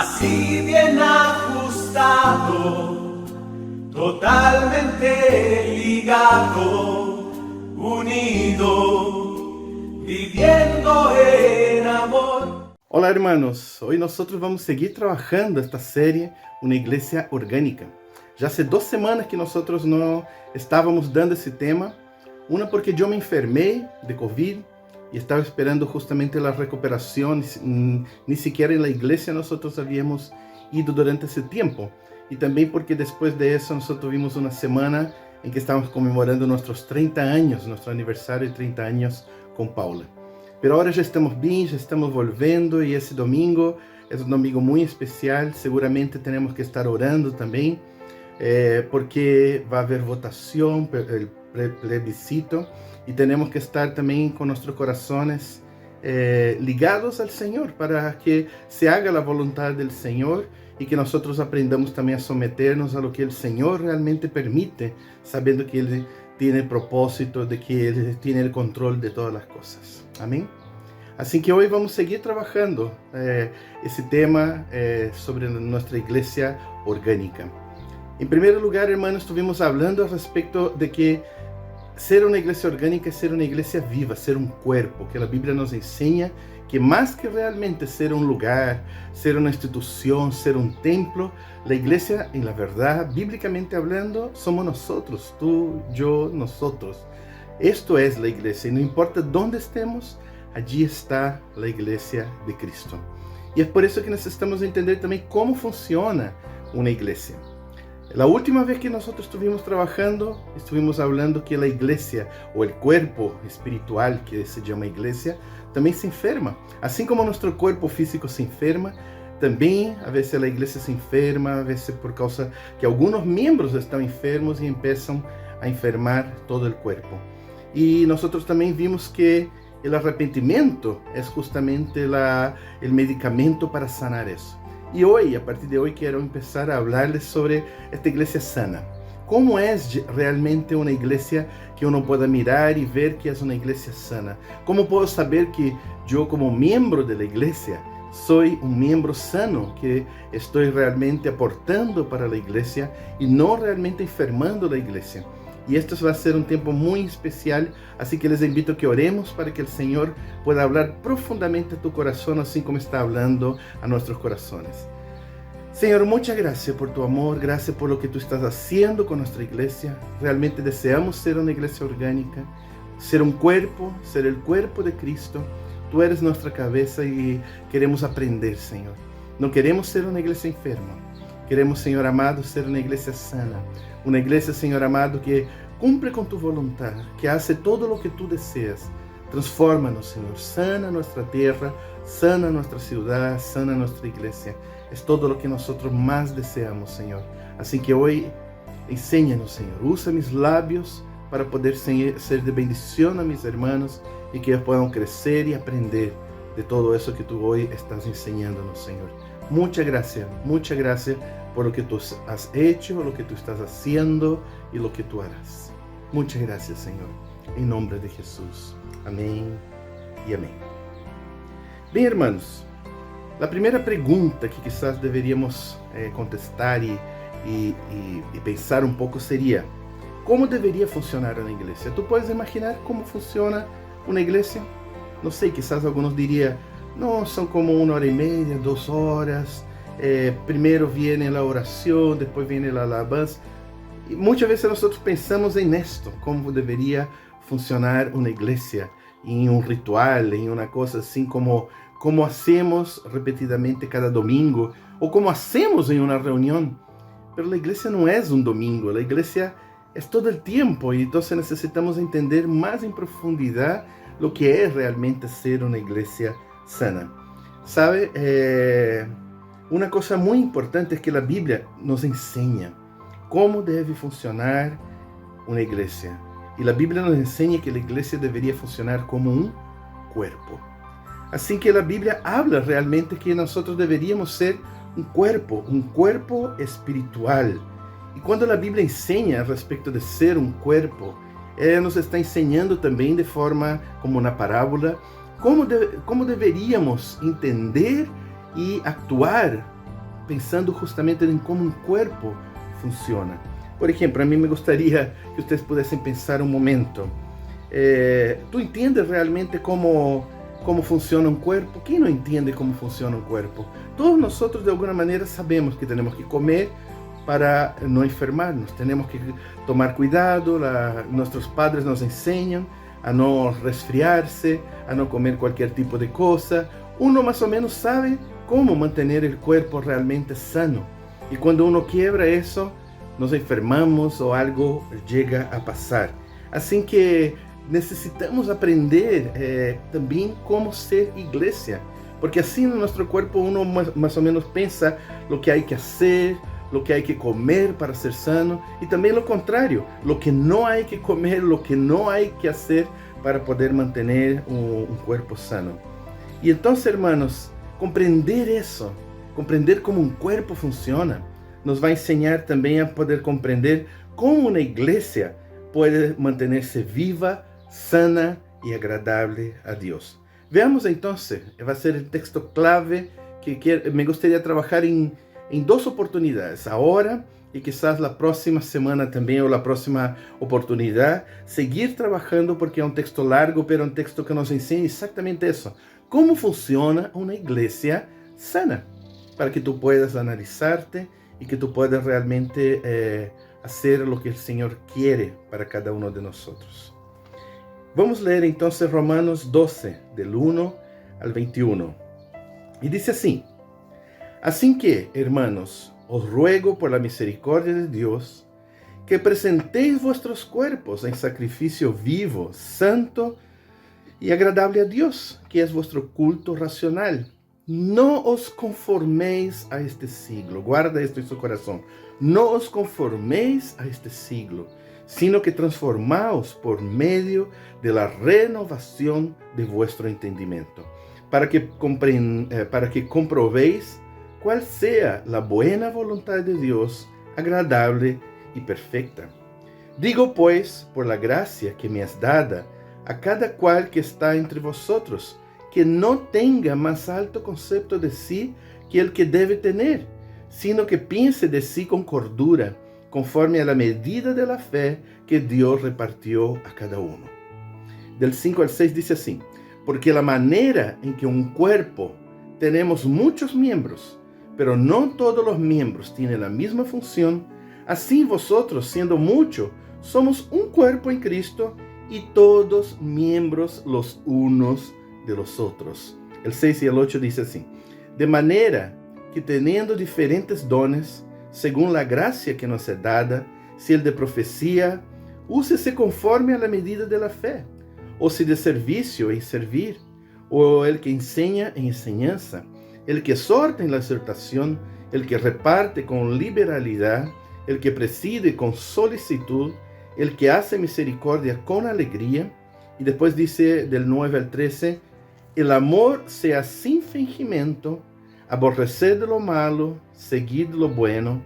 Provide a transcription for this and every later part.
así bien ajustado, totalmente ligado, unido, viviendo en amor. Hola hermanos, hoy nosotros vamos a seguir trabajando esta serie, Una Iglesia Orgánica. Ya hace 2 semanas que nosotros no estábamos dando ese tema, una porque yo me enfermé de COVID y estaba esperando justamente la recuperación, ni siquiera en la iglesia nosotros habíamos ido durante ese tiempo, y también porque después de eso nosotros tuvimos una semana en que estábamos conmemorando nuestros 30 años, nuestro aniversario de 30 años con Paula. Pero ahora ya estamos bien, ya estamos volviendo, y ese domingo es un domingo muy especial. Seguramente tenemos que estar orando también, porque va a haber votación, el plebiscito, y tenemos que estar también con nuestros corazones ligados al Señor, para que se haga la voluntad del Señor y que nosotros aprendamos también a someternos a lo que el Señor realmente permite, sabiendo que Él tiene el propósito, de que Él tiene el control de todas las cosas. Amén. Así que hoy vamos a seguir trabajando ese tema sobre nuestra iglesia orgánica. En primer lugar, hermanos, estuvimos hablando al respecto de que ser una iglesia orgánica es ser una iglesia viva, ser un cuerpo, que la Biblia nos enseña que más que realmente ser un lugar, ser una institución, ser un templo, la iglesia, en la verdad, bíblicamente hablando, somos nosotros, tú, yo, nosotros. Esto es la iglesia, y no importa dónde estemos, allí está la iglesia de Cristo. Y es por eso que necesitamos entender también cómo funciona una iglesia. La última vez que nosotros estuvimos trabajando, estuvimos hablando que la iglesia, o el cuerpo espiritual que se llama iglesia, también se enferma. Así como nuestro cuerpo físico se enferma, también a veces la iglesia se enferma, a veces por causa que algunos miembros están enfermos y empiezan a enfermar todo el cuerpo. Y nosotros también vimos que el arrepentimiento es justamente el medicamento para sanar eso. Y hoy, a partir de hoy, quiero empezar a hablarles sobre esta iglesia sana. ¿Cómo es realmente una iglesia que uno pueda mirar y ver que es una iglesia sana? ¿Cómo puedo saber que yo, como miembro de la iglesia, soy un miembro sano, que estoy realmente aportando para la iglesia y no realmente enfermando la iglesia? Y esto va a ser un tiempo muy especial, así que les invito a que oremos para que el Señor pueda hablar profundamente a tu corazón, así como está hablando a nuestros corazones. Señor, muchas gracias por tu amor, gracias por lo que tú estás haciendo con nuestra iglesia. Realmente deseamos ser una iglesia orgánica, ser un cuerpo, ser el cuerpo de Cristo. Tú eres nuestra cabeza y queremos aprender, Señor. No queremos ser una iglesia enferma. Queremos, Señor amado, ser una iglesia sana. Una iglesia, Señor amado, que cumple con tu voluntad, que hace todo lo que tú deseas. Transfórmanos, Señor. Sana nuestra tierra, sana nuestra ciudad, sana nuestra iglesia. Es todo lo que nosotros más deseamos, Señor. Así que hoy, enséñanos, Señor. Usa mis labios para poder ser de bendición a mis hermanos y que ellos puedan crecer y aprender de todo eso que tú hoy estás enseñándonos, Señor. Muchas gracias por lo que tú has hecho, lo que tú estás haciendo y lo que tú harás. Muchas gracias, Señor. En nombre de Jesús. Amén y amén. Bien, hermanos, la primera pregunta que quizás deberíamos contestar y pensar un poco sería: ¿cómo debería funcionar una iglesia? ¿Tú puedes imaginar cómo funciona una iglesia? No sé, quizás algunos dirían: no, son como 1 hora y media, 2 horas. Primero viene la oración, después viene la alabanza. Y muchas veces nosotros pensamos en esto, cómo debería funcionar una iglesia, en un ritual, en una cosa así como hacemos repetidamente cada domingo, o como hacemos en una reunión. Pero la iglesia no es un domingo, la iglesia es todo el tiempo, y entonces necesitamos entender más en profundidad lo que es realmente ser una iglesia sana. ¿Sabe? Una cosa muy importante es que la Biblia nos enseña cómo debe funcionar una iglesia. Y la Biblia nos enseña que la iglesia debería funcionar como un cuerpo. Así que la Biblia habla realmente que nosotros deberíamos ser un cuerpo espiritual. Y cuando la Biblia enseña respecto de ser un cuerpo, ella nos está enseñando también de forma como una parábola cómo deveríamos entender y actuar pensando justamente em como um corpo funciona. Por exemplo, a mim me gostaria que vocês pudessem pensar um momento. ¿Tú entiendes realmente cómo funciona un cuerpo? ¿Quién no entiende cómo funciona un cuerpo? Todos nosotros de alguna manera sabemos que tenemos que comer para no enfermarnos, tenemos que tomar cuidado, nuestros padres nos enseñan a no resfriarse, a no comer cualquier tipo de cosa. Uno más o menos sabe cómo mantener el cuerpo realmente sano. Y cuando uno quiebra eso, nos enfermamos o algo llega a pasar. Así que necesitamos aprender también cómo ser iglesia, porque así en nuestro cuerpo uno más o menos piensa lo que hay que hacer, lo que hay que comer para ser sano, y también lo contrario, lo que no hay que comer, lo que no hay que hacer para poder mantener un cuerpo sano. Y entonces, hermanos, comprender eso, comprender cómo un cuerpo funciona, nos va a enseñar también a poder comprender cómo una iglesia puede mantenerse viva, sana y agradable a Dios. Veamos entonces, va a ser el texto clave que me gustaría trabajar en dos oportunidades, ahora y quizás la próxima semana también, o la próxima oportunidad, seguir trabajando, porque es un texto largo, pero un texto que nos enseña exactamente eso, cómo funciona una iglesia sana, para que tú puedas analizarte y que tú puedas realmente hacer lo que el Señor quiere para cada uno de nosotros. Vamos a leer entonces Romanos 12, del 1 al 21. Y dice así: Así que, hermanos, os ruego por la misericordia de Dios, que presentéis vuestros cuerpos en sacrificio vivo, santo y agradable a Dios, que es vuestro culto racional. No os conforméis a este siglo. Guarda esto en su corazón. No os conforméis a este siglo, sino que transformaos por medio de la renovación de vuestro entendimiento, para que comprobéis cuál sea la buena voluntad de Dios, agradable y perfecta. Digo pues, por la gracia que me es dada, a cada cual que está entre vosotros, que no tenga más alto concepto de sí que el que debe tener, sino que piense de sí con cordura, conforme a la medida de la fe que Dios repartió a cada uno. Del 5 al 6 dice así: porque la manera en que un cuerpo tenemos muchos miembros, pero no todos los miembros tienen la misma función, así vosotros, siendo muchos, somos un cuerpo en Cristo y todos miembros los unos de los otros. El 6 y el 8 dice así: de manera que teniendo diferentes dones, según la gracia que nos es dada, si el de profecía, úsese conforme a la medida de la fe, o si de servicio, en servir, o el que enseña en enseñanza, el que exhorta en la exhortación, el que reparte con liberalidad, el que preside con solicitud, el que hace misericordia con alegría. Y después dice del 9 al 13, el amor sea sin fingimiento, aborreced lo malo, seguid lo bueno,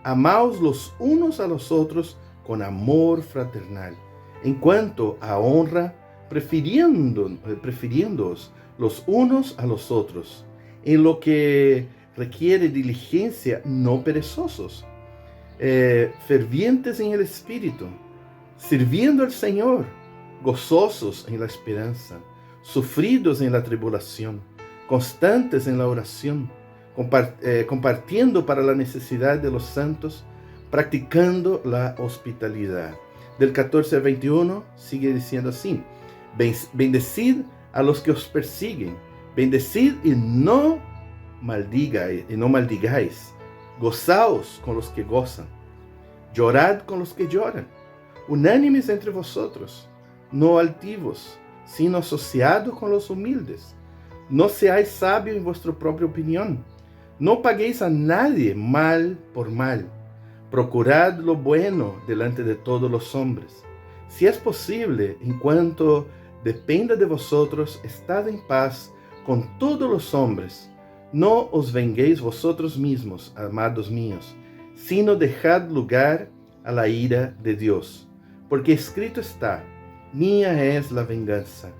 amaos los unos a los otros con amor fraternal. En cuanto a honra, prefiriéndoos los unos a los otros, en lo que requiere diligencia, no perezosos, fervientes en el espíritu, sirviendo al Señor, gozosos en la esperanza, sufridos en la tribulación, constantes en la oración, compartiendo para la necesidad de los santos, practicando la hospitalidad. Del 14 al 21 sigue diciendo así: bendecid a los que os persiguen, bendecid y no maldigáis, gozaos con los que gozan, llorad con los que lloran, unánimes entre vosotros, no altivos, sino asociados con los humildes. No seáis sabios en vuestra propia opinión, no paguéis a nadie mal por mal, procurad lo bueno delante de todos los hombres. Si es posible, en cuanto dependa de vosotros, estad en paz con todos los hombres. No os venguéis vosotros mismos, amados míos, sino dejad lugar a la ira de Dios. Porque escrito está: mía es la venganza,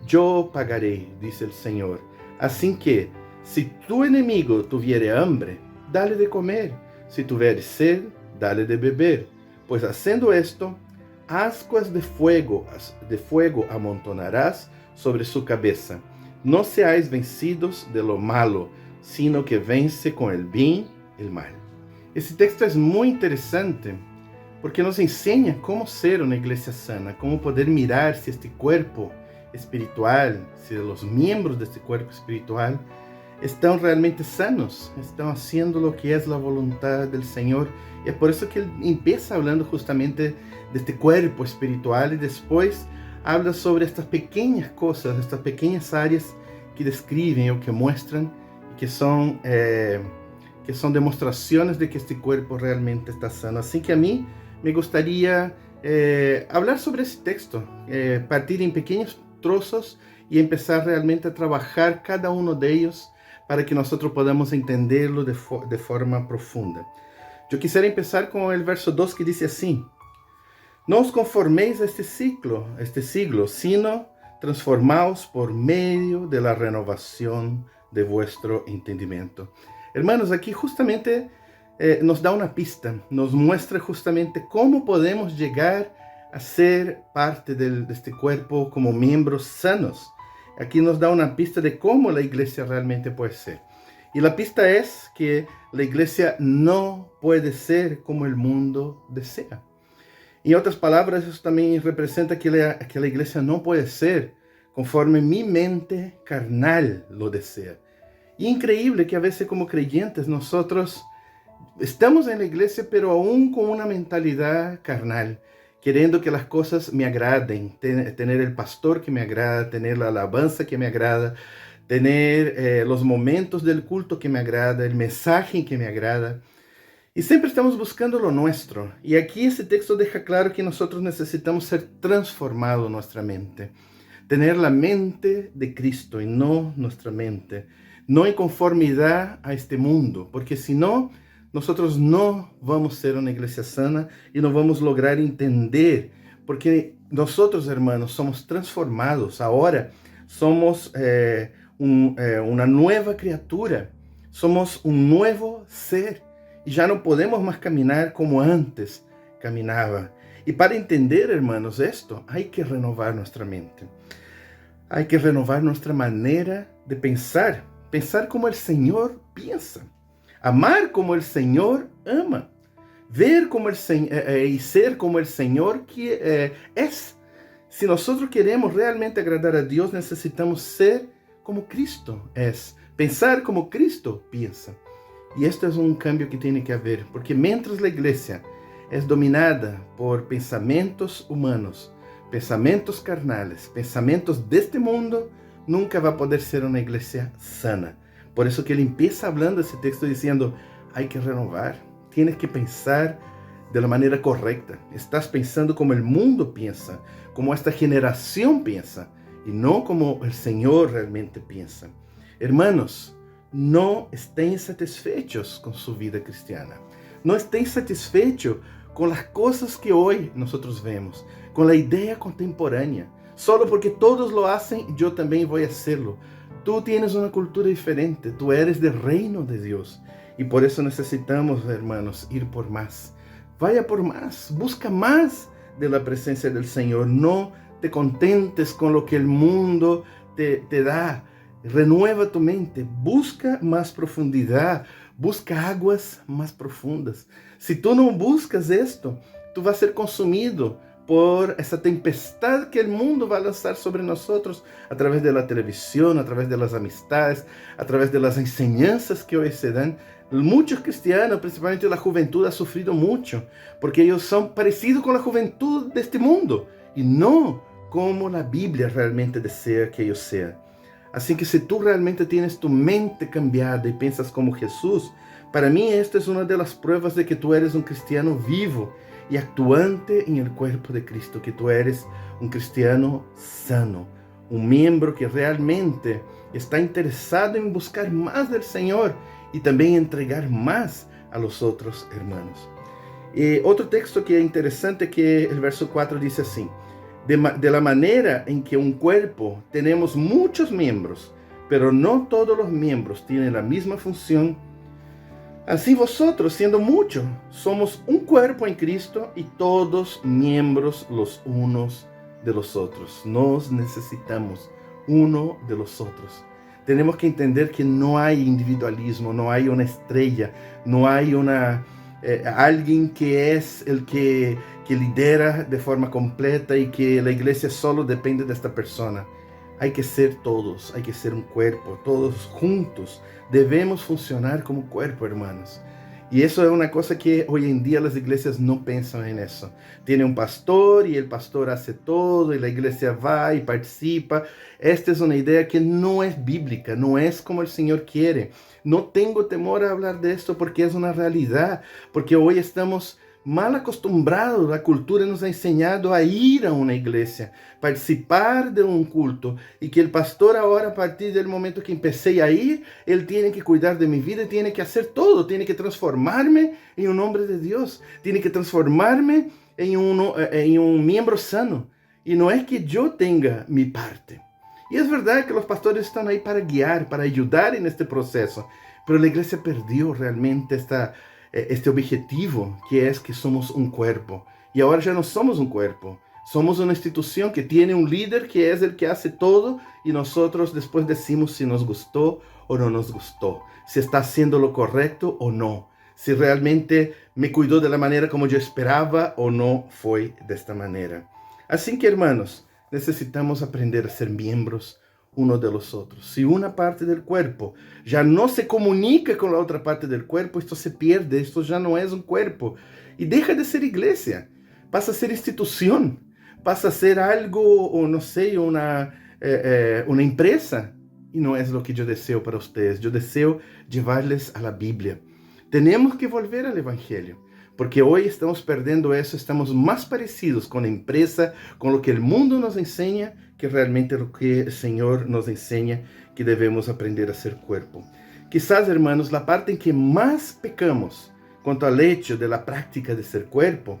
yo pagaré, dice el Señor. Así que, si tu enemigo tuviere hambre, dale de comer. Si tuveres sed, dale de beber. Pues haciendo esto, ascuas de fuego amontonarás sobre su cabeza. No seáis vencidos de lo malo, sino que vence con el bien el mal. Esse texto é muito interessante porque nos ensina como ser uma igreja sana, como poder mirar se este corpo espiritual, se os membros deste corpo espiritual estão realmente sanos, estão haciendo o que é a voluntade do Senhor. E é por isso que ele empieza falando justamente deste corpo espiritual e depois habla sobre estas pequenas coisas, estas pequenas áreas que descrevem ou que mostram e que são demonstrações de que este corpo realmente está sano. Assim que a mim me gostaria falar sobre esse texto, partir em pequenos trozos e começar realmente a trabalhar cada um deles para que nós podamos entendê-lo de forma profunda. Eu quisiera começar com o verso 2 que diz assim: Não os conforméis a este siglo, sino transformaos por meio de la renovação de vuestro entendimento. Hermanos, aqui justamente nos dá uma pista, nos mostra justamente como podemos chegar a ser parte deste corpo como membros sanos. Aqui nos dá uma pista de como a igreja realmente pode ser. E a pista é que a igreja não pode ser como o mundo deseja. Em outras palavras, isso também representa que a igreja não pode ser conforme minha mente carnal lo deseja. E increíble que a vezes como creyentes nosotros estamos en la iglesia pero aún con una mentalidad carnal, queriendo que las cosas me agraden, tener el pastor que me agrada, tener la alabanza que me agrada, tener los momentos del culto que me agrada, el mensaje que me agrada. Y siempre estamos buscando lo nuestro. Y aquí este texto deja claro que nosotros necesitamos ser transformados nuestra mente, tener la mente de Cristo y no nuestra mente. No en conformidad a este mundo, porque si no, nosotros no vamos a ser una iglesia sana y no vamos a lograr entender, porque nosotros, hermanos, somos transformados. Ahora somos una nueva criatura, somos un nuevo ser y ya no podemos más caminar como antes caminaba. Y para entender, hermanos, esto hay que renovar nuestra mente, hay que renovar nuestra manera de pensar. Pensar como o Senhor pensa, amar como o Senhor ama, ver como e ser como o Senhor que é. Se nós queremos realmente agradar a Deus, necessitamos ser como Cristo é, pensar como Cristo pensa. E este é cambio que tem que haver, porque mientras a igreja é dominada por pensamentos humanos, pensamentos carnales, pensamentos deste mundo, nunca vai poder ser uma igreja sana. Por isso que ele empieza hablando esse texto dizendo, hay que renovar, tienes que pensar de la maneira correcta. Estás pensando como o mundo pensa, como esta geração pensa, e não como o Senhor realmente pensa. Hermanos, não estén satisfeitos com sua vida cristiana. Não estén satisfeitos com as coisas que hoje nós vemos, com a ideia contemporânea. Solo porque todos lo hacen, yo también voy a hacerlo. Tú tienes una cultura diferente, tú eres del reino de Dios. Y por eso necesitamos, hermanos, ir por más. Vaya por más, busca más de la presencia del Señor. No te contentes con lo que el mundo te da. Renueva tu mente, busca más profundidad, busca aguas más profundas. Si tú no buscas esto, tú vas a ser consumido por essa tempestade que o mundo vai lançar sobre nós a través da televisão, a través das amistades, a través das enseñanças que hoje se dão. Muitos cristianos, principalmente a juventude, ha sofrido muito, porque eles são parecidos com a juventude deste mundo e não como a Bíblia realmente deseja que eles sejam. Assim que se tu realmente tienes tu mente cambiada e pensas como Jesus, para mim esta é uma das provas de que tu eres cristiano vivo e actuante em el cuerpo de Cristo, que tu eres cristiano sano, membro que realmente está interessado em buscar mais do Senhor e também entregar mais a los outros hermanos. E outro texto que é interessante é que o verso 4 diz assim: de la manera en que un cuerpo tenemos muchos miembros, pero no todos los miembros tienen la misma función, Así vosotros, siendo muchos, somos un cuerpo en Cristo y todos miembros los unos de los otros. Nos necesitamos uno de los otros. Tenemos que entender que no hay individualismo, no hay una estrella, no hay alguien que es el que lidera de forma completa y que la iglesia solo depende de esta persona. Hay que ser todos, hay que ser un cuerpo, todos juntos. Debemos funcionar como cuerpo, hermanos. Y eso es una cosa que hoy en día las iglesias no piensan en eso. Tiene un pastor y el pastor hace todo y la iglesia va y participa. Esta es una idea que no es bíblica, no es como el Señor quiere. No tengo temor a hablar de esto porque es una realidad, porque hoy estamos mal acostumbrados. La cultura nos ha enseñado a ir a una iglesia, participar de un culto, y que el pastor ahora, a partir del momento que empecé a ir, él tiene que cuidar de mi vida, tiene que hacer todo, tiene que transformarme en un hombre de Dios, tiene que transformarme en un miembro sano. Y no es que yo tenga mi parte. Y es verdad que los pastores están ahí para guiar, para ayudar en este proceso, pero la iglesia perdió realmente este objetivo, que es que somos un cuerpo. Y ahora ya no somos un cuerpo, somos una institución que tiene un líder que es el que hace todo, y nosotros después decimos si nos gustó o no nos gustó, si está haciendo lo correcto o no, si realmente me cuidó de la manera como yo esperaba o no fue de esta manera. Así que, hermanos, necesitamos aprender a ser miembros uno de los otros. Si una parte del cuerpo ya no se comunica con la otra parte del cuerpo, esto se pierde, esto ya no es un cuerpo y deja de ser iglesia, pasa a ser institución, pasa a ser algo, o no sé, una empresa, y no es lo que yo deseo para ustedes. Yo deseo llevarles a la Biblia. Tenemos que volver al Evangelio, porque hoy estamos perdiendo eso, estamos más parecidos con la empresa, con lo que el mundo nos enseña, que realmente lo que el Señor nos enseña, que debemos aprender a ser cuerpo. Quizás, hermanos, la parte en que más pecamos cuanto al hecho de la práctica de ser cuerpo,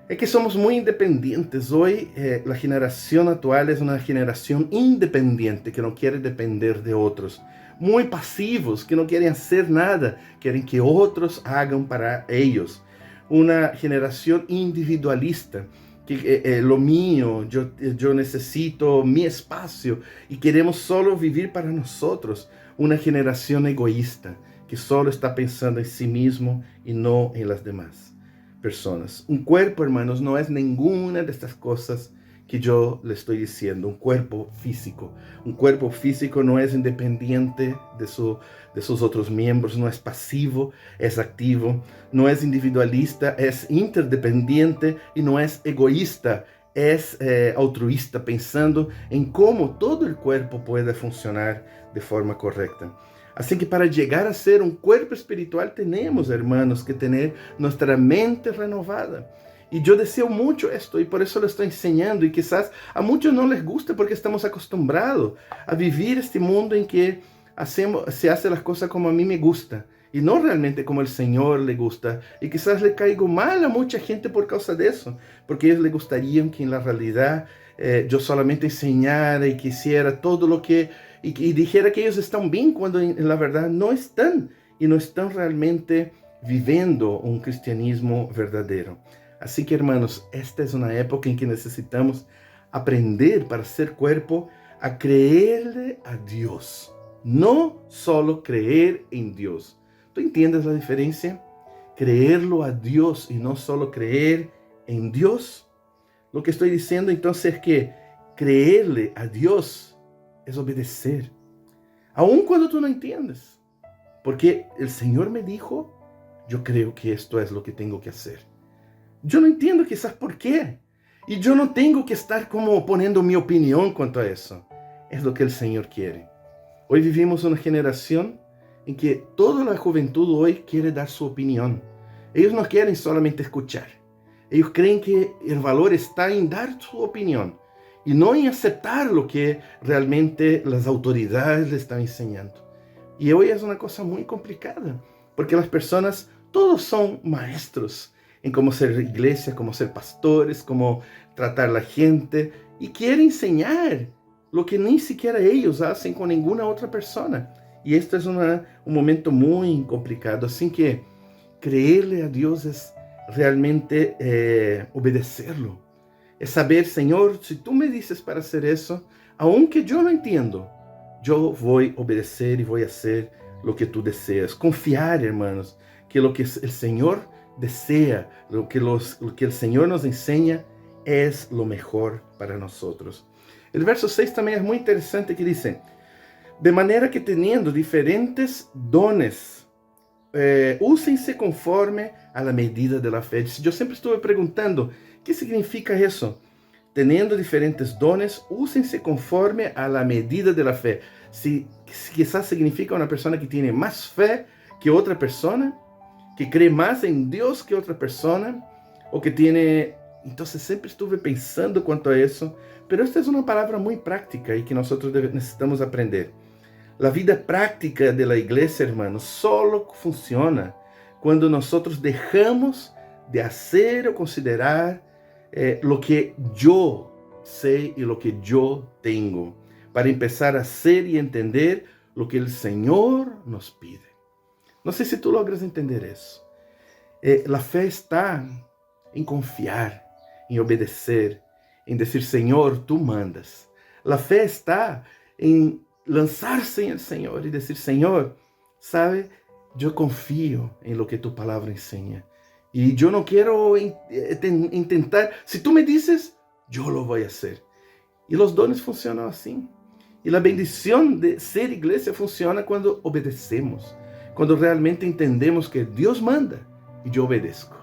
es que somos muy independientes. Hoy la generación actual es una generación independiente, que no quiere depender de otros. Muy pasivos, que no quieren hacer nada, quieren que otros hagan para ellos. Una generación individualista, que lo mío, yo necesito mi espacio y queremos solo vivir para nosotros. Una generación egoísta, que solo está pensando en sí mismo y no en las demás personas. Un cuerpo, hermanos, no es ninguna de estas cosas que yo le estoy diciendo. Un cuerpo físico no es independiente de sus otros miembros, no es pasivo, es activo, no es individualista, es interdependiente, y no es egoísta, es altruista, pensando en cómo todo el cuerpo puede funcionar de forma correcta. Así que para llegar a ser un cuerpo espiritual tenemos, hermanos, que tener nuestra mente renovada. Y yo deseo mucho esto, y por eso lo estoy enseñando. Y quizás a muchos no les guste, porque estamos acostumbrados a vivir este mundo en que se hace las cosas como a mí me gusta, y no realmente como el Señor le gusta. Y quizás le caigo mal a mucha gente por causa de eso, porque ellos les gustaría que en la realidad yo solamente enseñara y quisiera todo lo que... Y dijera que ellos están bien, cuando en la verdad no están, y no están realmente viviendo un cristianismo verdadero. Así que, hermanos, esta es una época en que necesitamos aprender, para ser cuerpo, a creerle a Dios. No solo creer en Dios. ¿Tú entiendes la diferencia? Creerlo a Dios y no solo creer en Dios. Lo que estoy diciendo entonces es que creerle a Dios es obedecer, aun cuando tú no entiendes, porque el Señor me dijo, yo creo que esto es lo que tengo que hacer. Yo no entiendo quizás por qué, y yo no tengo que estar como poniendo mi opinión cuanto a eso. Es lo que el Señor quiere. Hoy vivimos una generación en que toda la juventud hoy quiere dar su opinión. Ellos no quieren solamente escuchar. Ellos creen que el valor está en dar su opinión y no en aceptar lo que realmente las autoridades le están enseñando. Y hoy es una cosa muy complicada, porque las personas, todos son maestros en cómo ser iglesia, cómo ser pastores, cómo tratar a la gente, y quieren enseñar lo que ni siquiera ellos hacen con ninguna otra persona. Y esto es un momento muy complicado, así que creerle a Dios es realmente obedecerlo. Es saber, Señor, si tú me dices para hacer eso, aunque yo no entiendo, yo voy a obedecer y voy a hacer lo que tú deseas. Confiar, hermanos, que lo que el Señor desea, lo que el Señor nos enseña es lo mejor para nosotros. El verso 6 también es muy interesante, que dice: de manera que teniendo diferentes dones, úsense conforme a la medida de la fe. Yo siempre estuve preguntando, ¿qué significa eso? Teniendo diferentes dones, úsense conforme a la medida de la fe. Si quizás significa una persona que tiene más fe que otra persona, que cree más en Dios que otra persona, o que tiene... Entonces siempre estuve pensando cuanto a eso, pero esta es una palabra muy práctica y que nosotros necesitamos aprender. La vida práctica de la iglesia, hermanos, solo funciona cuando nosotros dejamos de hacer o considerar lo que yo sé y lo que yo tengo, para empezar a hacer y entender lo que el Señor nos pide. No sé si tú logras entender eso. La fe está en confiar, en obedecer, en decir, Señor, tú mandas. La fe está en lanzarse en el Señor y decir, Señor, ¿sabe? Yo confío en lo que tu palabra enseña. Y yo no quiero intentar, si tú me dices, yo lo voy a hacer. Y los dones funcionan así. Y la bendición de ser iglesia funciona cuando obedecemos, cuando realmente entendemos que Dios manda y yo obedezco.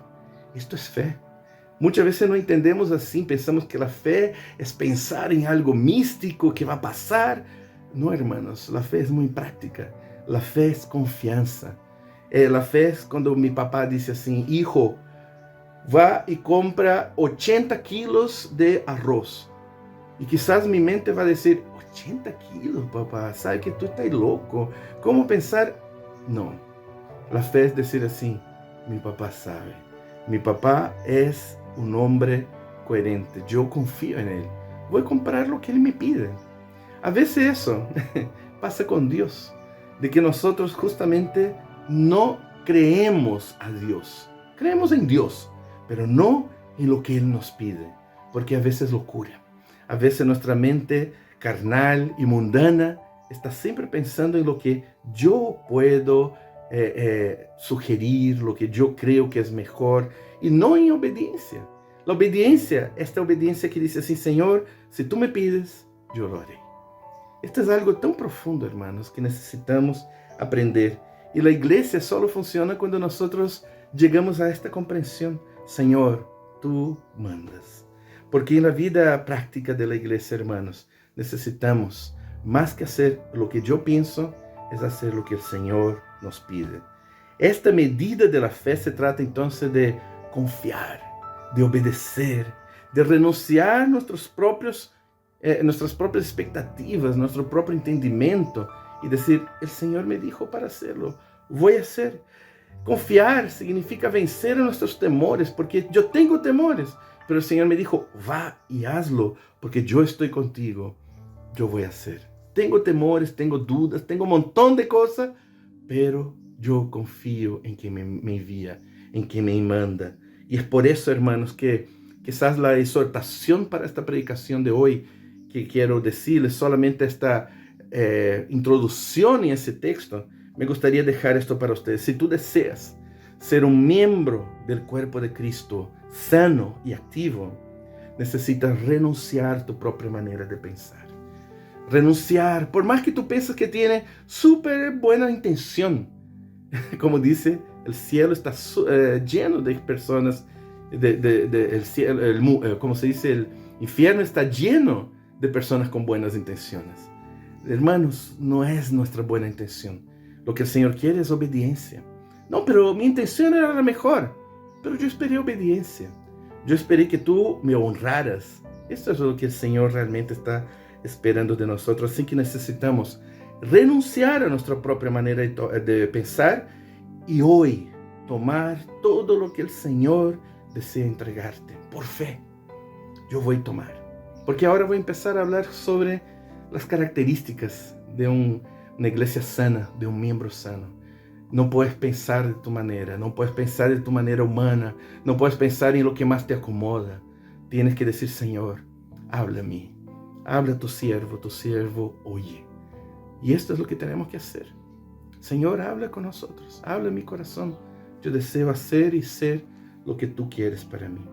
Esto es fe. Muchas veces no entendemos así, pensamos que la fe es pensar en algo místico que va a pasar. No, hermanos, la fe es muy práctica. La fe es confianza. La fe es cuando mi papá dice así, hijo, va y compra 80 kilos de arroz. Y quizás mi mente va a decir, 80 kilos, papá, sabe que tú estás loco. ¿Cómo pensar? No, la fe es decir así, mi papá sabe. Mi papá es un hombre coherente, yo confío en él. Voy a comprar lo que él me pide. A veces eso pasa con Dios, de que nosotros justamente no creemos a Dios. Creemos en Dios, pero no en lo que Él nos pide, porque a veces locura. A veces nuestra mente carnal y mundana está siempre pensando en lo que yo puedo sugerir, lo que yo creo que es mejor, y no en obediencia. La obediencia, esta obediencia que dice así, Señor, si tú me pides, yo lo haré. Esto es algo tan profundo, hermanos, que necesitamos aprender. Y la iglesia solo funciona cuando nosotros llegamos a esta comprensión. Señor, tú mandas. Porque en la vida práctica de la iglesia, hermanos, necesitamos, más que hacer lo que yo pienso, es hacer lo que el Señor nos pide. Esta medida de la fe se trata entonces de confiar, de obedecer, de renunciar a nuestras propias expectativas, nuestro propio entendimiento y decir, el Señor me dijo para hacerlo, voy a hacer. Confiar significa vencer a nuestros temores, porque yo tengo temores, pero el Señor me dijo, va y hazlo, porque yo estoy contigo, yo voy a hacer. Tengo temores, tengo dudas, tengo un montón de cosas, pero yo confío en quien me envía, en quien me manda. Y es por eso, hermanos, que quizás la exhortación para esta predicación de hoy, que quiero decirles solamente esta introducción en ese texto, me gustaría dejar esto para ustedes. Si tú deseas ser un miembro del cuerpo de Cristo, sano y activo, necesitas renunciar a tu propia manera de pensar. Renunciar, por más que tú pienses que tiene súper buena intención. Como dice, el cielo está lleno de personas, el cielo, como se dice, el infierno está lleno de personas con buenas intenciones. Hermanos, no es nuestra buena intención. Lo que el Señor quiere es obediencia. No, pero mi intención era la mejor. Pero yo esperé obediencia. Yo esperé que tú me honraras. Esto es lo que el Señor realmente está esperando de nosotros. Así que necesitamos renunciar a nuestra propia manera de pensar y hoy tomar todo lo que el Señor desea entregarte. Por fe, yo voy a tomar. Porque ahora voy a empezar a hablar sobre las características de un una iglesia sana, de un miembro sano. No puedes pensar de tu manera, no puedes pensar de tu manera humana, no puedes pensar en lo que más te acomoda. Tienes que decir, Señor, habla a mí, habla a tu siervo oye. Y esto es lo que tenemos que hacer. Señor, habla con nosotros, habla en mi corazón. Yo deseo hacer y ser lo que tú quieres para mí.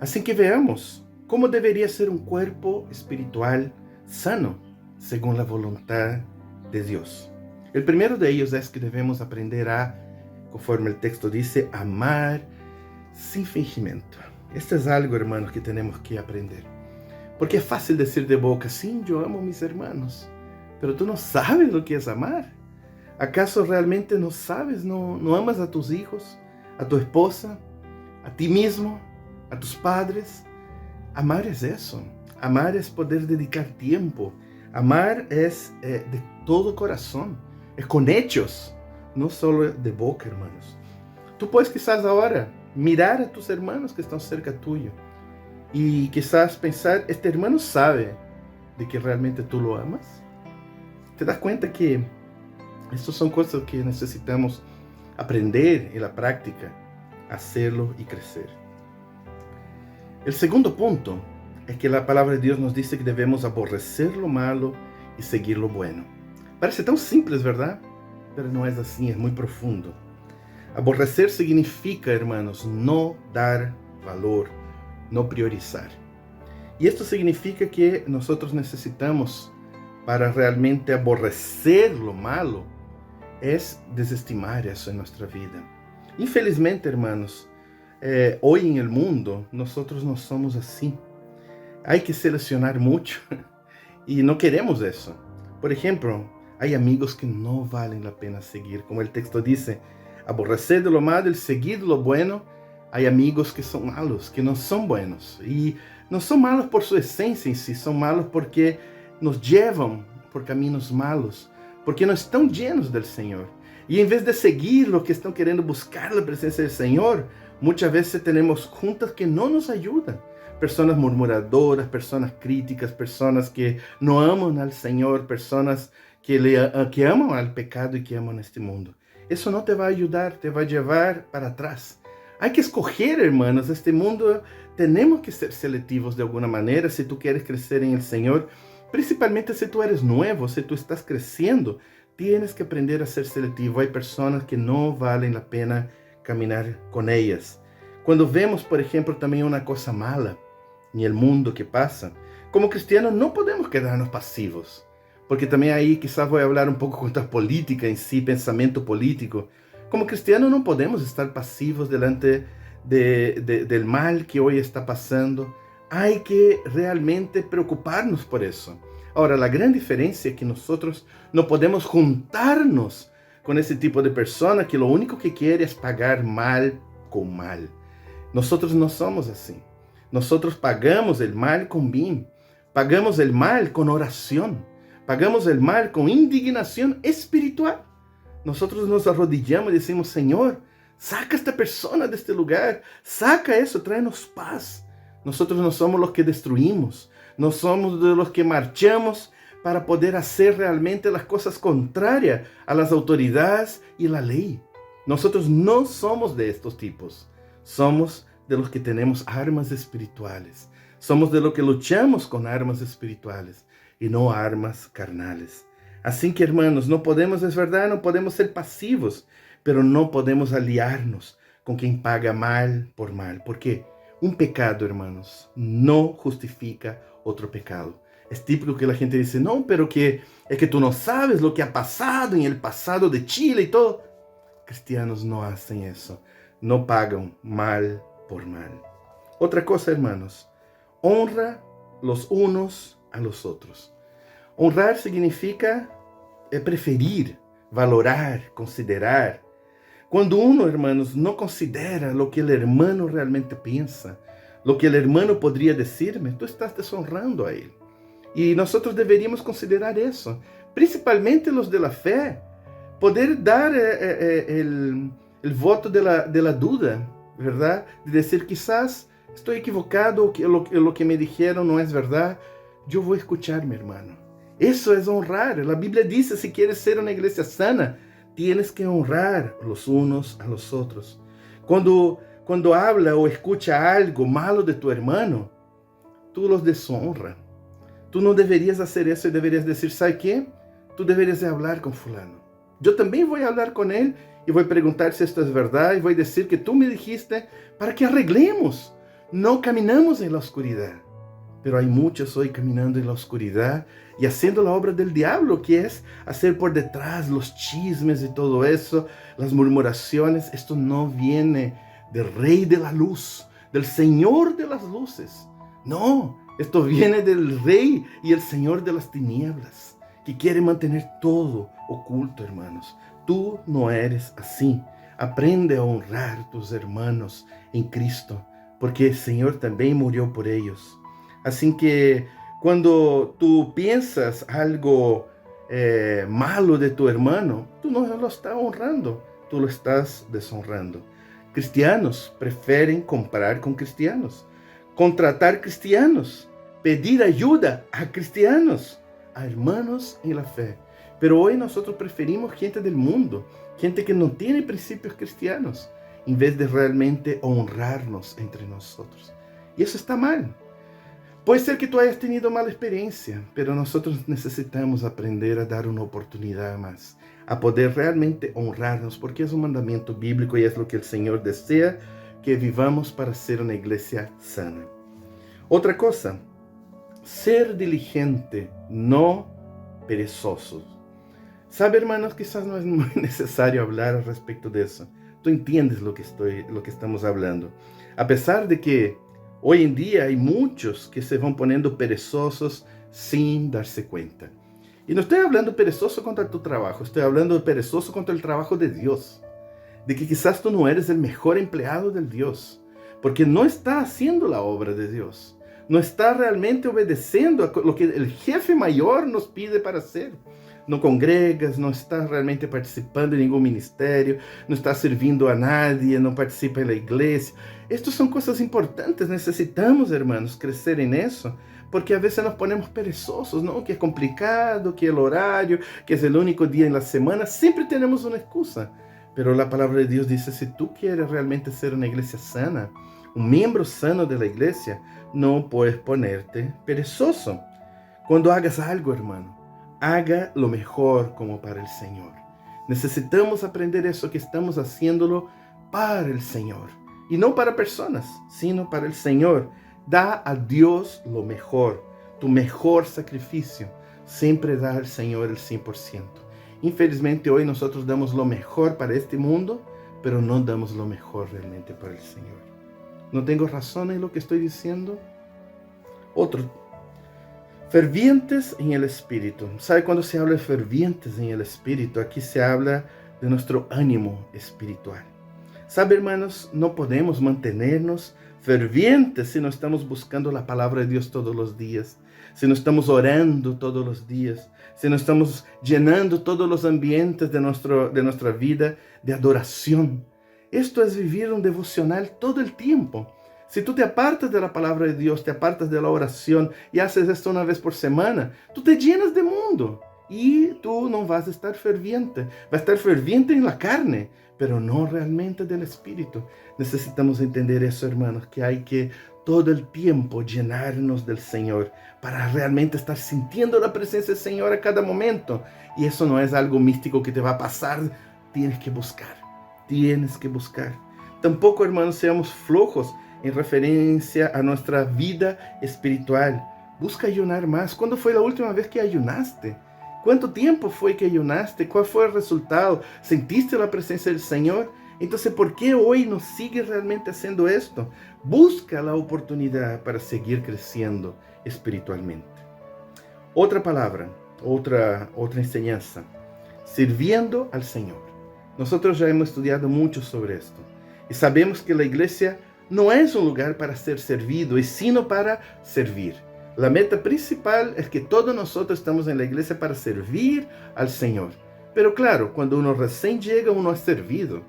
Así que veamos cómo debería ser un cuerpo espiritual sano, según la voluntad de Dios. El primero de ellos es que debemos aprender a, conforme el texto dice, amar sin fingimiento. Esto es algo, hermanos, que tenemos que aprender. Porque es fácil decir de boca, sí, yo amo a mis hermanos, pero tú no sabes lo que es amar. ¿Acaso realmente no sabes, no amas a tus hijos, a tu esposa, a ti mismo, a tus padres? Amar es eso. Amar es poder dedicar tiempo. Amar es de todo corazón. Es con hechos, no solo de boca, hermanos. Tú puedes quizás ahora mirar a tus hermanos que están cerca tuyo y quizás pensar, este hermano sabe de que realmente tú lo amas. ¿Te das cuenta que estas son cosas que necesitamos aprender en la práctica, hacerlo y crecer? El segundo punto es que la palabra de Dios nos dice que debemos aborrecer lo malo y seguir lo bueno. Parece tan simple, ¿verdad? Pero no es así, es muy profundo. Aborrecer significa, hermanos, no dar valor, no priorizar. Y esto significa que nosotros necesitamos, para realmente aborrecer lo malo, es desestimar eso en nuestra vida. Infelizmente, hermanos, hoy en el mundo nosotros no somos así. Hay que seleccionar mucho y no queremos eso. Por ejemplo, hay amigos que no valen la pena seguir. Como el texto dice, aborrecer de lo malo y seguir lo bueno. Hay amigos que son malos, que no son buenos. Y no son malos por su esencia en sí, son malos porque nos llevan por caminos malos, porque no están llenos del Señor. Y en vez de seguir lo que están queriendo buscar la presencia del Señor, muchas veces tenemos juntas que no nos ayudan. Personas murmuradoras, personas críticas, personas que no aman al Señor, personas que aman al pecado y que aman este mundo. Eso no te va a ayudar, te va a llevar para atrás. Hay que escoger, hermanos, este mundo. Tenemos que ser selectivos de alguna manera si tú quieres crecer en el Señor. Principalmente si tú eres nuevo, si tú estás creciendo, tienes que aprender a ser selectivo. Hay personas que no valen la pena caminar con ellas. Cuando vemos, por ejemplo, también una cosa mala en el mundo que pasa, como cristianos no podemos quedarnos pasivos. Porque también ahí quizás voy a hablar un poco contra política en sí, pensamiento político. Como cristianos no podemos estar pasivos delante del mal que hoy está pasando. Hay que realmente preocuparnos por eso. Ahora, la gran diferencia es que nosotros no podemos juntarnos con ese tipo de persona que lo único que quiere es pagar mal con mal. Nosotros no somos así. Nosotros pagamos el mal con bien. Pagamos el mal con oración. Pagamos el mal con indignación espiritual. Nosotros nos arrodillamos y decimos, Señor, saca a esta persona de este lugar. Saca eso, tráenos paz. Nosotros no somos los que destruimos. No somos de los que marchamos para poder hacer realmente las cosas contrarias a las autoridades y la ley. Nosotros no somos de estos tipos. Somos de los que tenemos armas espirituales. Somos de los que luchamos con armas espirituales y no armas carnales. Así que, hermanos, no podemos, es verdad, no podemos ser pasivos, pero no podemos aliarnos con quien paga mal por mal. Porque un pecado, hermanos, no justifica otro pecado. Es típico que la gente dice, no, pero que es que tú no sabes lo que ha pasado en el pasado de Chile y todo. Cristianos no hacen eso. No pagan mal por mal. Otra cosa, hermanos, honra los unos a los otros. Honrar significa preferir, valorar, considerar. Cuando uno, hermanos, no considera lo que el hermano realmente piensa, lo que el hermano podría decirme, tú estás deshonrando a él. Y nosotros deberíamos considerar eso, principalmente los de la fe, poder dar el voto de la duda, ¿verdad? De decir, quizás estoy equivocado, que lo que me dijeron no es verdad. Yo voy a escuchar, mi hermano. Eso es honrar. La Biblia dice, si quieres ser una iglesia sana, tienes que honrar los unos a los otros. Cuando habla o escucha algo malo de tu hermano, tú los deshonras. Tú no deberías hacer eso y deberías decir, ¿sabe qué? Tú deberías de hablar con fulano. Yo también voy a hablar con él y voy a preguntar si esto es verdad y voy a decir que tú me dijiste para que arreglemos. No caminamos en la oscuridad. Pero hay muchos hoy caminando en la oscuridad y haciendo la obra del diablo, que es hacer por detrás los chismes y todo eso, las murmuraciones. Esto no viene del Rey de la Luz, del Señor de las luces. No, esto viene del Rey y el Señor de las tinieblas, que quiere mantener todo oculto, hermanos. Tú no eres así. Aprende a honrar a tus hermanos en Cristo, porque el Señor también murió por ellos. Así que cuando tú piensas algo malo de tu hermano, tú no lo estás honrando, tú lo estás deshonrando. Cristianos prefieren comprar con cristianos, contratar cristianos, pedir ayuda a cristianos, a hermanos en la fe. Pero hoy nosotros preferimos gente del mundo, gente que no tiene principios cristianos, en vez de realmente honrarnos entre nosotros. Y eso está mal. Puede ser que tú hayas tenido mala experiencia, pero nosotros necesitamos aprender a dar una oportunidad más, a poder realmente honrarnos, porque es un mandamiento bíblico y es lo que el Señor desea que vivamos para ser una iglesia sana. Otra cosa, ser diligente, no perezosos. Sabe, hermanos, quizás no es muy necesario hablar al respecto de eso. Tú entiendes lo que estamos hablando. A pesar de que hoy en día hay muchos que se van poniendo perezosos sin darse cuenta. Y no estoy hablando perezoso contra tu trabajo, estoy hablando de perezoso contra el trabajo de Dios. De que quizás tú no eres el mejor empleado del Dios, porque no está haciendo la obra de Dios. No está realmente obedeciendo a lo que el jefe mayor nos pide para hacer. No congregas, no estás realmente participando en ningún ministerio, no estás sirviendo a nadie, no participa en la iglesia. Estas son cosas importantes, necesitamos, hermanos, crecer en eso, porque a veces nos ponemos perezosos, ¿no? Que es complicado, que el horario, que es el único día en la semana, siempre tenemos una excusa. Pero la palabra de Dios dice, si tú quieres realmente ser una iglesia sana, un miembro sano de la iglesia, no puedes ponerte perezoso. Cuando hagas algo, hermano, haga lo mejor como para el Señor. Necesitamos aprender eso, que estamos haciéndolo para el Señor. Y no para personas, sino para el Señor. Da a Dios lo mejor, tu mejor sacrificio. Siempre da al Señor el 100%. Infelizmente hoy nosotros damos lo mejor para este mundo, pero no damos lo mejor realmente para el Señor. ¿No tengo razón en lo que estoy diciendo? Otro. Fervientes en el Espíritu. ¿Sabe cuando se habla de fervientes en el Espíritu? Aquí se habla de nuestro ánimo espiritual. ¿Sabe, hermanos? No podemos mantenernos fervientes si no estamos buscando la palabra de Dios todos los días, si no estamos orando todos los días, si no estamos llenando todos los ambientes de nuestra vida de adoración. Esto es vivir un devocional todo el tiempo. Si tú te apartas de la palabra de Dios, te apartas de la oración y haces esto una vez por semana, tú te llenas de mundo y tú no vas a estar ferviente. Va a estar ferviente en la carne, pero no realmente del Espíritu. Necesitamos entender eso, hermanos, que hay que todo el tiempo llenarnos del Señor para realmente estar sintiendo la presencia del Señor a cada momento. Y eso no es algo místico que te va a pasar. Tienes que buscar. Tampoco, hermanos, seamos flojos en referencia a nuestra vida espiritual. Busca ayunar más. ¿Cuándo fue la última vez que ayunaste? ¿Cuánto tiempo fue que ayunaste? ¿Cuál fue el resultado? ¿Sentiste la presencia del Señor? Entonces, ¿por qué hoy no sigues realmente haciendo esto? Busca la oportunidad para seguir creciendo espiritualmente. Otra palabra, otra enseñanza. Sirviendo al Señor. Nosotros ya hemos estudiado mucho sobre esto. Y sabemos que la iglesia no es un lugar para ser servido, sino para servir. La meta principal es que todos nosotros estamos en la iglesia para servir al Señor. Pero claro, cuando uno recién llega, uno es servido.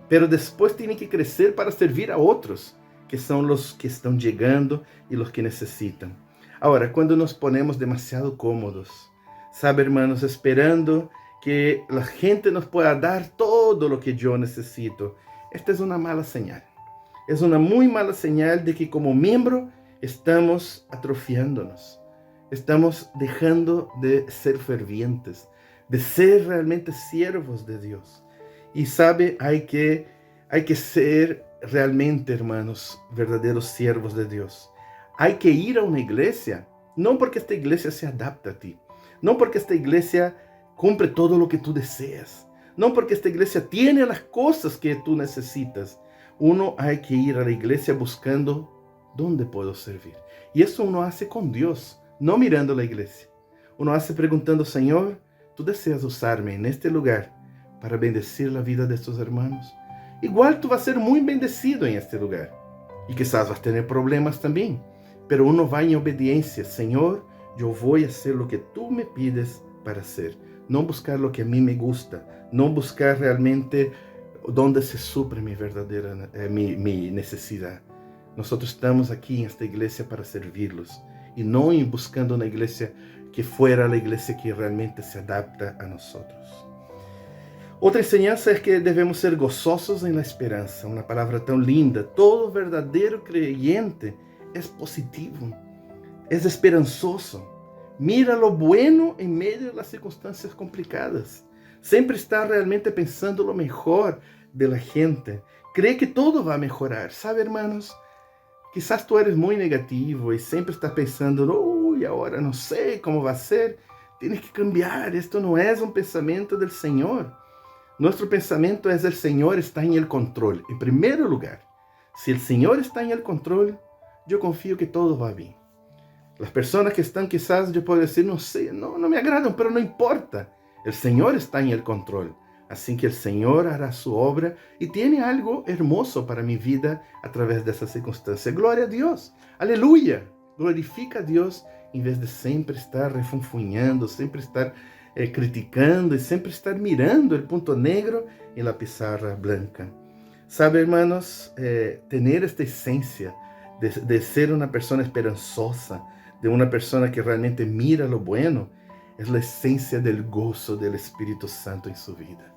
Pero después tiene que crecer para servir a otros, que son los que están llegando y los que necesitan. Ahora, cuando nos ponemos demasiado cómodos, sabe, hermanos, esperando que la gente nos pueda dar todo lo que yo necesito. Esta es una mala señal. Es una muy mala señal de que como miembro estamos atrofiándonos. Estamos dejando de ser fervientes, de ser realmente siervos de Dios. Y sabe, hay que ser realmente, hermanos, verdaderos siervos de Dios. Hay que ir a una iglesia, no porque esta iglesia se adapta a ti, no porque esta iglesia cumple todo lo que tú deseas, no porque esta iglesia tiene las cosas que tú necesitas. Uno hay que ir a la iglesia buscando dónde puedo servir. Y eso uno hace con Dios, no mirando la iglesia. Uno hace preguntando, Señor, ¿tú deseas usarme en este lugar para bendecir la vida de estos hermanos? Igual tú vas a ser muy bendecido en este lugar. Y quizás vas a tener problemas también. Pero uno va en obediencia. Señor, yo voy a hacer lo que tú me pides para hacer. No buscar lo que a mí me gusta. No buscar realmente donde se supre mi verdadera mi necesidad. Nosotros estamos aquí en esta iglesia para servirlos. Y no en buscando una iglesia que fuera la iglesia que realmente se adapta a nosotros. Otra enseñanza es que debemos ser gozosos en la esperanza. Una palabra tan linda. Todo verdadero creyente es positivo, es esperanzoso. Mira lo bueno en medio de las circunstancias complicadas. Siempre está realmente pensando lo mejor de la gente. Cree que todo va a mejorar. ¿Sabe, hermanos? Quizás tú eres muy negativo y siempre estás pensando, uy, ahora no sé cómo va a ser. Tienes que cambiar. Esto no es un pensamiento del Señor. Nuestro pensamiento es el Señor está en el control. En primer lugar, si el Señor está en el control, yo confío que todo va bien. Las personas que están quizás, yo puedo decir, no sé, no me agradan, pero no importa. El Señor está en el control. Así que el Señor hará su obra y tiene algo hermoso para mi vida a través de esa circunstancia. Gloria a Dios. Aleluya. Glorifica a Dios en vez de siempre estar refunfuñando, siempre estar criticando y siempre estar mirando el punto negro en la pizarra blanca. Sabe, hermanos, tener esta esencia de ser una persona esperanzosa, de una persona que realmente mira lo bueno, es la esencia del gozo del Espíritu Santo en su vida.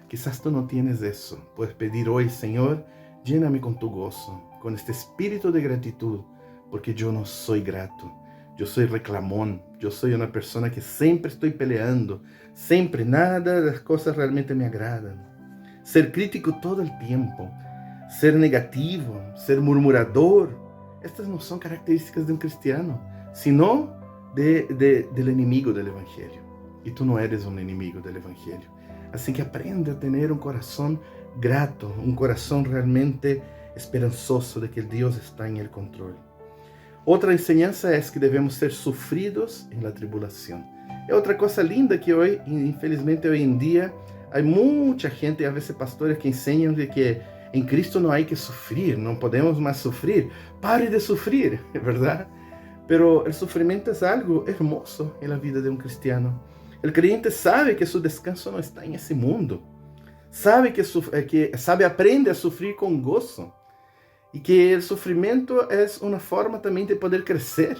Quizás tú no tienes eso. Puedes pedir hoy, Señor, lléname con tu gozo, con este espíritu de gratitud, porque yo no soy grato. Yo soy reclamón, yo soy una persona que siempre estoy peleando, siempre nada de las cosas realmente me agradan. Ser crítico todo el tiempo, ser negativo, ser murmurador, estas no son características de un cristiano, sino del enemigo del Evangelio. Y tú no eres un enemigo del Evangelio. Así que aprende a tener un corazón grato, un corazón realmente esperanzoso de que el Dios está en el control. Otra enseñanza es que debemos ser sufridos en la tribulación. Es otra cosa linda que hoy, infelizmente hoy en día, hay mucha gente, a veces pastores que enseñan de que en Cristo no hay que sufrir, no podemos más sufrir. Pare de sufrir, ¿verdad? Pero el sufrimiento es algo hermoso en la vida de un cristiano. El creyente sabe que su descanso no está en ese mundo. Sabe aprende a sufrir con gozo. Y que el sufrimiento es una forma también de poder crecer.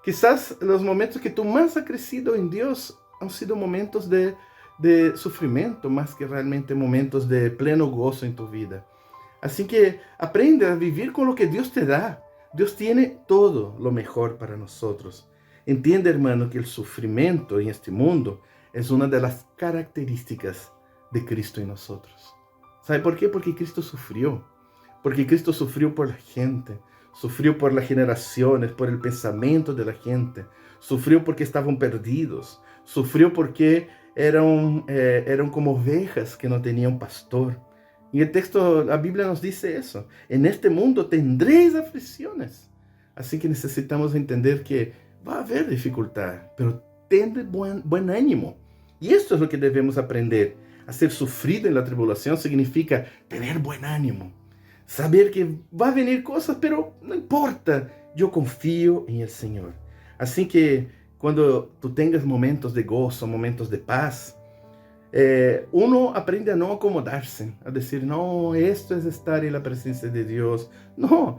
Quizás los momentos que tú más has crecido en Dios han sido momentos de sufrimiento, más que realmente momentos de pleno gozo en tu vida. Así que aprende a vivir con lo que Dios te da. Dios tiene todo lo mejor para nosotros. Entiende, hermano, que el sufrimiento en este mundo es una de las características de Cristo en nosotros. ¿Sabe por qué? Porque Cristo sufrió. Porque Cristo sufrió por la gente, sufrió por las generaciones, por el pensamiento de la gente, sufrió porque estaban perdidos, sufrió porque eran como ovejas que no tenían pastor. Y el texto, la Biblia nos dice eso. En este mundo tendréis aflicciones. Así que necesitamos entender que va a haber dificultad, pero ten buen ánimo. Y esto es lo que debemos aprender. A ser sufrido en la tribulación significa tener buen ánimo. Saber que va a venir cosas, pero no importa. Yo confío en el Señor. Así que cuando tú tengas momentos de gozo, momentos de paz, uno aprende a no acomodarse, a decir, no, esto es estar en la presencia de Dios. No,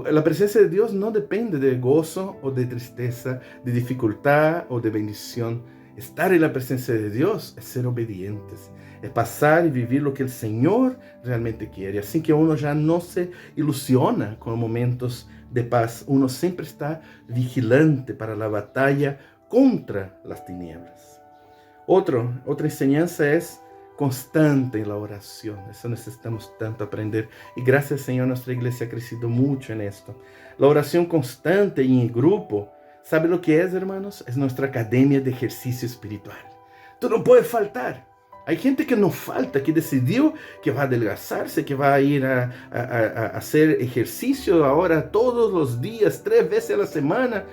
la presencia de Dios no depende de gozo o de tristeza, de dificultad o de bendición. Estar en la presencia de Dios es ser obedientes, es pasar y vivir lo que el Señor realmente quiere. Así que uno ya no se ilusiona con momentos de paz. Uno siempre está vigilante para la batalla contra las tinieblas. Otra enseñanza es constante en la oración. Eso necesitamos tanto aprender. Y gracias, Señor, nuestra iglesia ha crecido mucho en esto. La oración constante y en grupo. ¿Sabe lo que es, hermanos? Es nuestra academia de ejercicio espiritual. Tú no puedes faltar. Hay gente que no falta, que decidió que va a adelgazarse, que va a ir a hacer ejercicio ahora todos los días, 3 veces a la semana,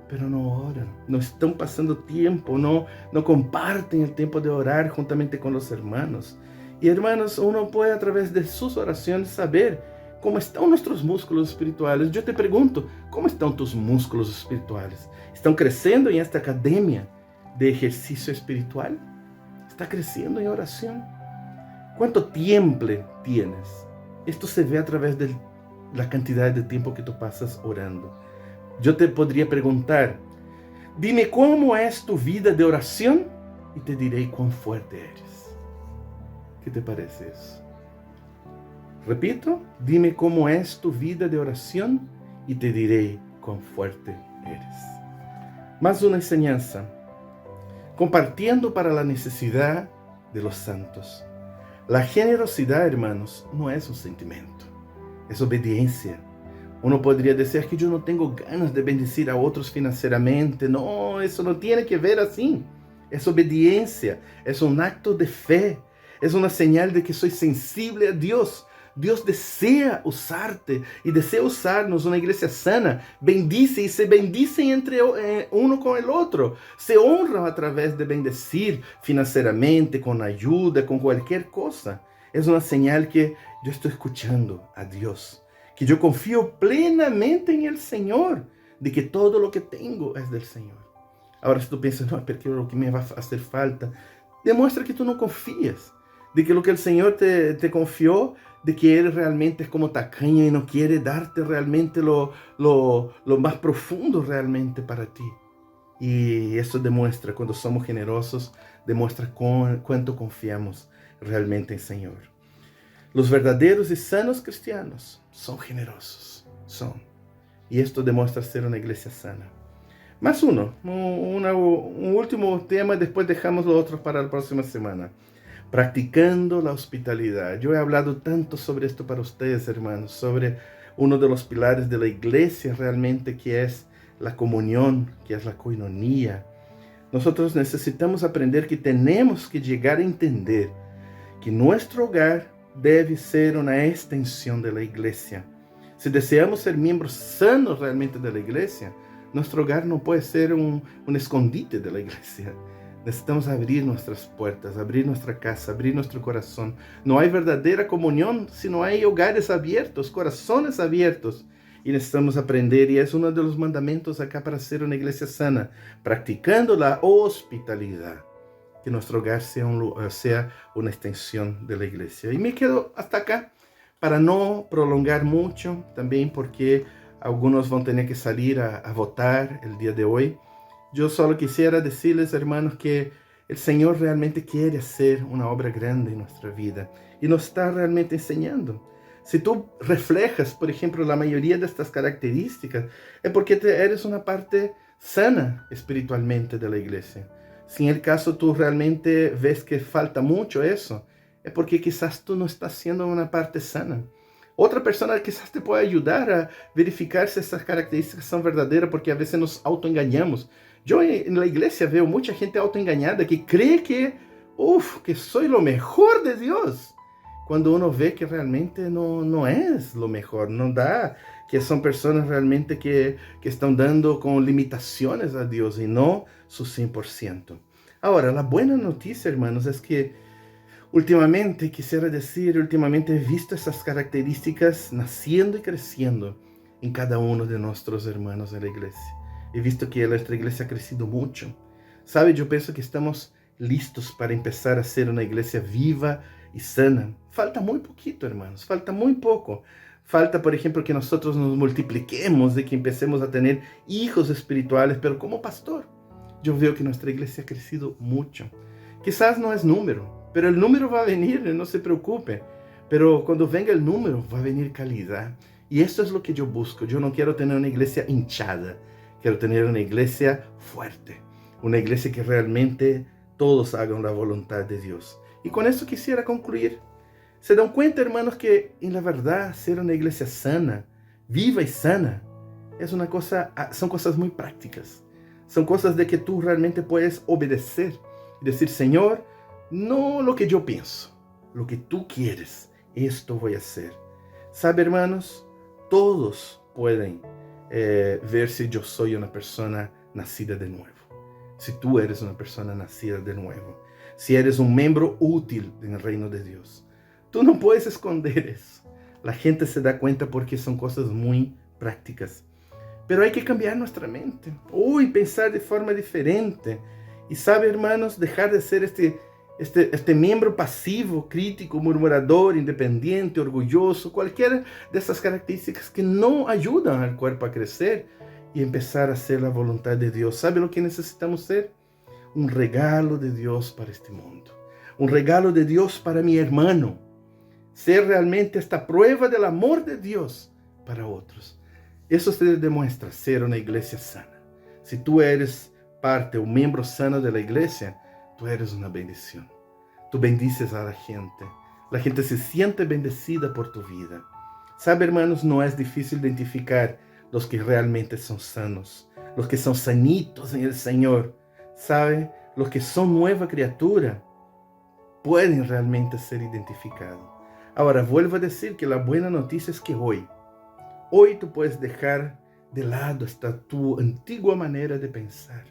pero no oran, no están pasando tiempo, no comparten el tiempo de orar juntamente con los hermanos. Y hermanos, uno puede a través de sus oraciones saber cómo están nuestros músculos espirituales. Yo te pregunto, ¿cómo están tus músculos espirituales? ¿Están creciendo en esta academia de ejercicio espiritual? ¿Está creciendo en oración? ¿Cuánto tiempo tienes? Esto se ve a través de la cantidad de tiempo que tú pasas orando. Yo te podría preguntar, dime cómo es tu vida de oración y te diré cuán fuerte eres. ¿Qué te parece eso? Repito, dime cómo es tu vida de oración y te diré cuán fuerte eres. Más una enseñanza. Compartiendo para la necesidad de los santos. La generosidad, hermanos, no es un sentimiento, es obediencia. Uno podría decir que yo no tengo ganas de bendecir a otros financieramente. No, eso no tiene que ver así. Es obediencia, es un acto de fe, es una señal de que soy sensible a Dios. Dios desea usarte y desea usarnos una iglesia sana. Bendice y se bendicen entre uno con el otro. Se honran a través de bendecir financieramente, con ayuda, con cualquier cosa. Es una señal que yo estoy escuchando a Dios, que yo confío plenamente en el Señor, de que todo lo que tengo es del Señor. Ahora, si tú piensas, no, porque lo que me va a hacer falta, demuestra que tú no confías, de que lo que el Señor te confió, de que Él realmente es como tacaña y no quiere darte realmente lo más profundo realmente para ti. Y eso demuestra, cuando somos generosos, demuestra cuánto confiamos realmente en el Señor. Los verdaderos y sanos cristianos son generosos, y esto demuestra ser una iglesia sana. Más un último tema, después dejamos lo otro para la próxima semana. Practicando la hospitalidad. Yo he hablado tanto sobre esto para ustedes, hermanos, sobre uno de los pilares de la iglesia realmente, que es la comunión, que es la coinonía. Nosotros necesitamos aprender que tenemos que llegar a entender que nuestro hogar debe ser una extensión de la iglesia. Si deseamos ser miembros sanos realmente de la iglesia, nuestro hogar no puede ser un escondite de la iglesia. Necesitamos abrir nuestras puertas, abrir nuestra casa, abrir nuestro corazón. No hay verdadera comunión si no hay hogares abiertos, corazones abiertos. Y necesitamos aprender, y es uno de los mandamientos acá para ser una iglesia sana, practicando la hospitalidad. Que nuestro hogar sea una extensión de la iglesia. Y me quedo hasta acá para no prolongar mucho, también porque algunos van a tener que salir a votar el día de hoy. Yo solo quisiera decirles, hermanos, que el Señor realmente quiere hacer una obra grande en nuestra vida y nos está realmente enseñando. Si tú reflejas, por ejemplo, la mayoría de estas características, es porque eres una parte sana espiritualmente de la iglesia. Si en el caso tú realmente ves que falta mucho eso, es porque quizás tú no estás siendo una parte sana. Otra persona quizás te puede ayudar a verificar si estas características son verdaderas, porque a veces nos autoengañamos. Yo en la iglesia veo mucha gente autoengañada que cree que soy lo mejor de Dios, cuando uno ve que realmente no es lo mejor, no da, que son personas realmente que están dando con limitaciones a Dios y no su 100%. Ahora, la buena noticia, hermanos, es que últimamente he visto esas características naciendo y creciendo en cada uno de nuestros hermanos de la iglesia. He visto que nuestra iglesia ha crecido mucho. ¿Sabe? Yo pienso que estamos listos para empezar a ser una iglesia viva y sana. Falta muy poquito, hermanos. Falta muy poco. Falta, por ejemplo, que nosotros nos multipliquemos, de que empecemos a tener hijos espirituales, pero como pastor. yo veo que nuestra iglesia ha crecido mucho. Quizás no es número, pero el número va a venir, no se preocupe. Pero cuando venga el número, va a venir calidad. Y eso es lo que yo busco. Yo no quiero tener una iglesia hinchada. Quiero tener una iglesia fuerte. Una iglesia que realmente todos hagan la voluntad de Dios. Y con esto quisiera concluir. ¿Se dan cuenta, hermanos, que en la verdad ser una iglesia sana, viva y sana, son cosas muy prácticas? Son cosas de que tú realmente puedes obedecer y decir, Señor, no lo que yo pienso, lo que tú quieres, esto voy a hacer. ¿Sabe, hermanos? Todos pueden ver si yo soy una persona nacida de nuevo. Si tú eres una persona nacida de nuevo. Si eres un miembro útil en el reino de Dios. Tú no puedes esconder eso. La gente se da cuenta porque son cosas muy prácticas. Pero hay que cambiar nuestra mente. Hoy pensar de forma diferente. Y sabe, hermanos, dejar de ser este miembro pasivo, crítico, murmurador, independiente, orgulloso, cualquiera de esas características que no ayudan al cuerpo a crecer y empezar a hacer la voluntad de Dios. ¿Sabe lo que necesitamos ser? Un regalo de Dios para este mundo. Un regalo de Dios para mi hermano. Ser realmente esta prueba del amor de Dios para otros. Eso se demuestra ser una iglesia sana. Si tú eres parte, un miembro sano de la iglesia, tú eres una bendición. Tú bendices a la gente. La gente se siente bendecida por tu vida. Sabe, hermanos, no es difícil identificar los que realmente son sanos, los que son sanitos en el Señor. Sabe, los que son nueva criatura pueden realmente ser identificados. Ahora, vuelvo a decir que la buena noticia es que hoy tú puedes dejar de lado esta tu antigua manera de pensar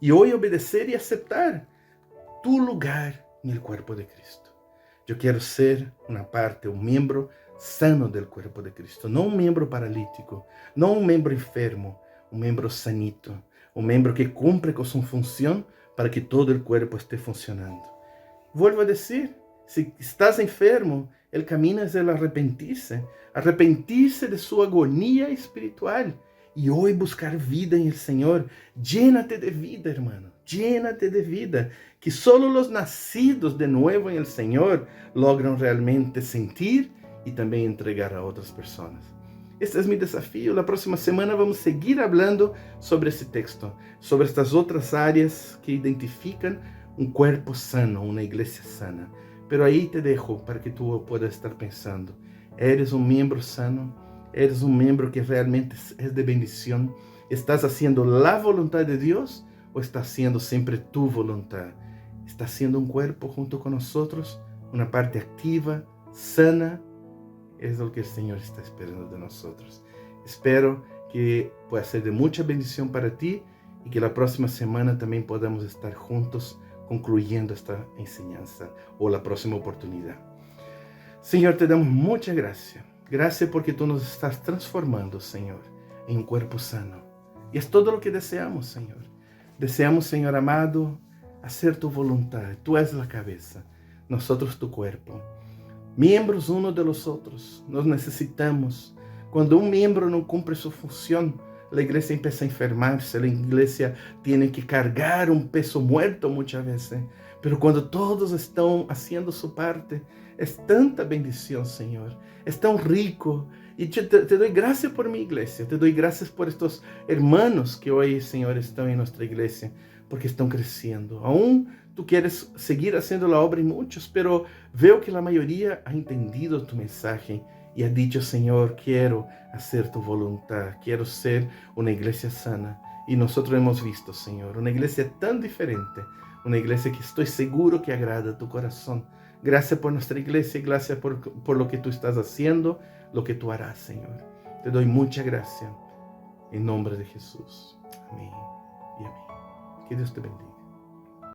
y hoy obedecer y aceptar tu lugar en el cuerpo de Cristo. Yo quiero ser una parte, un miembro sano del cuerpo de Cristo, no un miembro paralítico, no un miembro enfermo, un miembro sanito, un miembro que cumple con su función para que todo el cuerpo esté funcionando. Vuelvo a decir, si estás enfermo, el camino es el arrepentirse de su agonía espiritual y hoy buscar vida en el Señor. Llénate de vida, hermano, llénate de vida, que solo los nacidos de nuevo en el Señor logran realmente sentir y también entregar a otras personas. Este es mi desafío. La próxima semana vamos a seguir hablando sobre ese texto, sobre estas otras áreas que identifican un cuerpo sano, una iglesia sana. Pero ahí te dejo para que tú puedas estar pensando. ¿Eres un miembro sano? ¿Eres un miembro que realmente es de bendición? ¿Estás haciendo la voluntad de Dios o estás haciendo siempre tu voluntad? ¿Estás siendo un cuerpo junto con nosotros? Una parte activa, sana. Es lo que el Señor está esperando de nosotros. Espero que pueda ser de mucha bendición para ti y que la próxima semana también podamos estar juntos concluyendo esta enseñanza o la próxima oportunidad. Señor, te damos mucha gracia. Gracias porque tú nos estás transformando, Señor, en un cuerpo sano. Y es todo lo que deseamos, Señor. Deseamos, Señor amado, hacer tu voluntad. Tú eres la cabeza, nosotros tu cuerpo. Miembros unos de los otros, nos necesitamos. Cuando un miembro no cumple su función, la iglesia empieza a enfermarse, la iglesia tiene que cargar un peso muerto muchas veces. Pero cuando todos están haciendo su parte, es tanta bendición, Señor. Es tan rico. Y te doy gracias por mi iglesia. Te doy gracias por estos hermanos que hoy, Señor, están en nuestra iglesia, porque están creciendo. Aún tú quieres seguir haciendo la obra en muchos, pero veo que la mayoría ha entendido tu mensaje y ha dicho, Señor, quiero hacer tu voluntad, quiero ser una iglesia sana. Y nosotros hemos visto, Señor, una iglesia tan diferente, una iglesia que estoy seguro que agrada a tu corazón. Gracias por nuestra iglesia, gracias por lo que tú estás haciendo, lo que tú harás, Señor. Te doy mucha gracia en nombre de Jesús. Amén y amén. Que Dios te bendiga.